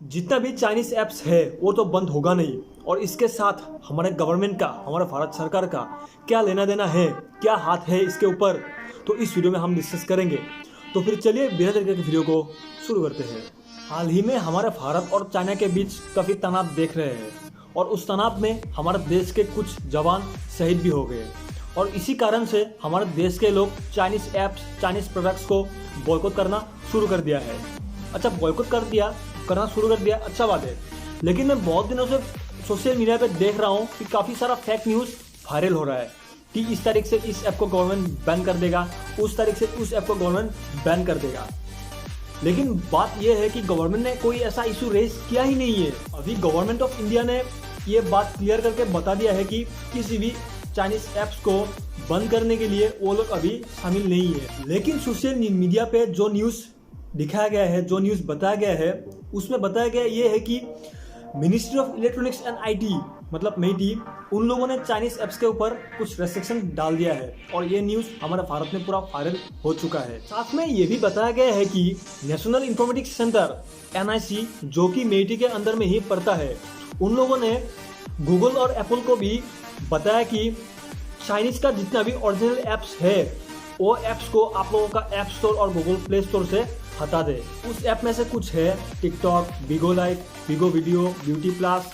जितना भी Chinese apps है वो तो बंद होगा नहीं, और इसके साथ हमारे गवर्नमेंट का, हमारे भारत सरकार का क्या लेना देना है, क्या हाथ है इसके ऊपर, तो इस वीडियो में हम डिस्कस करेंगे। तो फिर चलिए बिना देर के वीडियो को शुरू करते हैं। हाल ही में हमारे भारत और चाइना के बीच काफ़ी तनाव देख रहे हैं, और उस तनाव में हमारे देश के कुछ जवान शहीद भी हो गए, और इसी कारण से हमारे देश के लोग चाइनीज ऐप्स, चाइनीज प्रोडक्ट्स को बॉयकॉट करना शुरू कर दिया है। अच्छा, बॉयकॉट करना शुरू कर दिया, अच्छा बात है। लेकिन मैं बहुत दिनों से सोशल मीडिया पे देख रहा हूँ कि काफ़ी सारा फेक न्यूज़ वायरल हो रहा है कि इस तारीख से इस ऐप को गवर्नमेंट बैन कर देगा, उस तारीख से उस ऐप को गवर्नमेंट बैन कर देगा। लेकिन बात यह है कि गवर्नमेंट ने कोई ऐसा इशू रेज किया ही नहीं है। अभी गवर्नमेंट ऑफ इंडिया ने ये बात क्लियर करके बता दिया है कि किसी भी चाइनीज ऐप्स को बंद करने के लिए वो लोग अभी शामिल नहीं है। लेकिन सोशल मीडिया पे जो न्यूज़ दिखाया गया है, जो न्यूज़ बताया गया है, उसमें बताया गया ये है कि ministry of electronics and IT मतलब मेटी, उन लोगों ने चाइनीज ऐप्स के ऊपर कुछ रेस्ट्रिक्शन डाल दिया है, और ये न्यूज़ हमारे भारत में पूरा वायरल हो चुका है। साथ में ये भी बताया गया है कि नेशनल इंफॉर्मेटिक्स सेंटर NIC, जो कि मेटी के अंदर में ही पड़ता है, उन लोगों ने गूगल और एप्पल को भी बताया कि चाइनीज का जितना भी ओरिजिनल ऐप्स है वो ऐप्स को आप लोगों का ऐप स्टोर और गूगल प्ले स्टोर से हटा दे। उस ऐप में से कुछ है TikTok, Bigo Like, Bigo Video, Beauty Plus,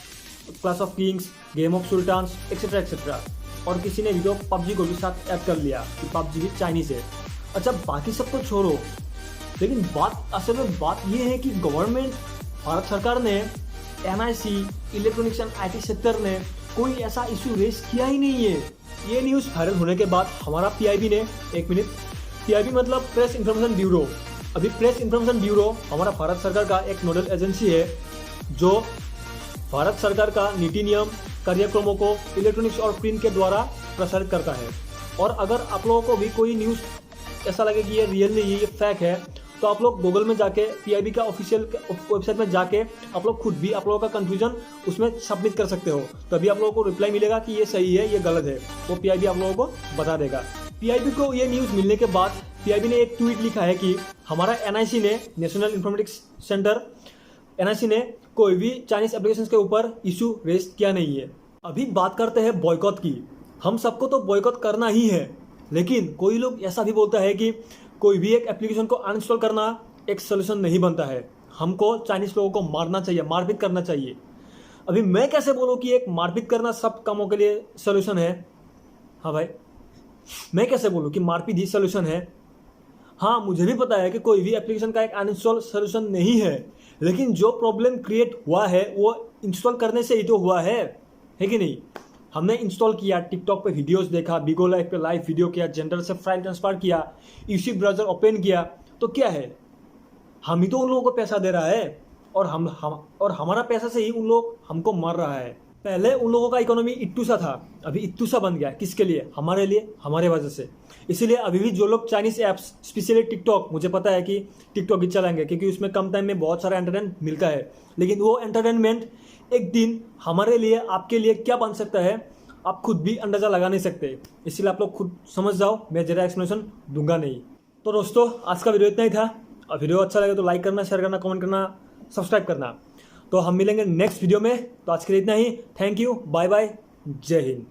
Clash of Kings, Game of Sultans, etcetera etcetera. और किसी ने वीडियो पबजी को भी साथ ऐड कर लिया कि पबजी भी चाइनीज है। अच्छा, बाकी सब तो छोड़ो, लेकिन असल में बात ये है कि गवर्नमेंट, भारत सरकार ने, NIC, electronics and IT sector ने कोई ऐसा इशू रेज किया ही नहीं है। ये न्यूज़ वायरल होने के बाद हमारा PIB ने, एक मिनट, PIB मतलब प्रेस इन्फॉर्मेशन ब्यूरो। अभी प्रेस इन्फॉर्मेशन ब्यूरो हमारा भारत सरकार का एक नोडल एजेंसी है जो भारत सरकार का नीति नियम, कार्यक्रमों को इलेक्ट्रॉनिक्स और प्रिंट के द्वारा प्रसारित करता है। और अगर आप लोगों को भी कोई न्यूज़ ऐसा लगे कि ये रियल नहीं है, ये फेक है, तो आप लोग गूगल में जाके PIB का ऑफिशियल वेबसाइट में जाके आप लोग खुद भी आप लोगों का कंफ्यूजन उसमें सबमिट कर सकते हो। तभी आप लोगों को रिप्लाई मिलेगा कि ये सही है, ये गलत है, वो PIB आप लोगों को बता देगा। PIB को ये न्यूज़ मिलने के बाद PIB ने एक ट्वीट लिखा है कि हमारा NIC ने, नेशनल इंफॉर्मेटिक्स सेंटर NIC ने कोई भी चाइनीज एप्लीकेशन के ऊपर इशू रेज किया नहीं है। अभी बात करते हैं बॉयकॉट की। हम सबको तो बॉयकॉट करना ही है, लेकिन कोई लोग ऐसा भी बोलता है कि कोई भी एक एप्लीकेशन को अनइंस्टॉल करना एक सोल्यूशन नहीं बनता है, हमको चाइनीज लोगों को मारना चाहिए, मारपीट करना चाहिए। अभी मैं कैसे बोलूँ कि एक मारपीट करना सब कामों के लिए सोल्यूशन है? हाँ भाई, मैं कैसे बोलूँ कि मारपीट ही सोल्यूशन है? हाँ, मुझे भी पता है कि कोई भी एप्लीकेशन का एक अनइंस्टॉल सोल्यूशन नहीं है, लेकिन जो प्रॉब्लम क्रिएट हुआ है वो इंस्टॉल करने से ही तो हुआ है कि नहीं? हमने इंस्टॉल किया, टिकटॉक पे वीडियोस देखा, बिगो लाइव पे लाइव वीडियो किया, जेंडर से फाइल ट्रांसफर किया, UC ब्राउजर ओपन किया, तो क्या है? हम ही तो उन लोगों को पैसा दे रहा है, और और हमारा पैसा से ही उन लोग हमको मार रहा है। पहले उन लोगों का इकोनॉमी इट्टू सा था, अभी इत्तू सा बन गया। किसके लिए? हमारे लिए, हमारे वजह से। इसीलिए अभी भी जो लोग चाइनीज ऐप्स, स्पेशली टिकटॉक, मुझे पता है कि टिकटॉक ही चलाएंगे क्योंकि उसमें कम टाइम में बहुत सारा एंटरटेनमेंट मिलता है, लेकिन वो एंटरटेनमेंट एक दिन हमारे लिए, आपके लिए क्या बन सकता है आप खुद भी अंदाजा लगा नहीं सकते। इसीलिए आप लोग खुद समझ जाओ, मैं ज़्यादा एक्सप्लेनेशन दूंगा नहीं। तो दोस्तों, आज का वीडियो इतना ही था। और वीडियो अच्छा लगे तो लाइक करना, शेयर करना, कमेंट करना, सब्सक्राइब करना। तो हम मिलेंगे नेक्स्ट वीडियो में। तो आज के लिए इतना ही। थैंक यू, बाय बाय, जय हिंद।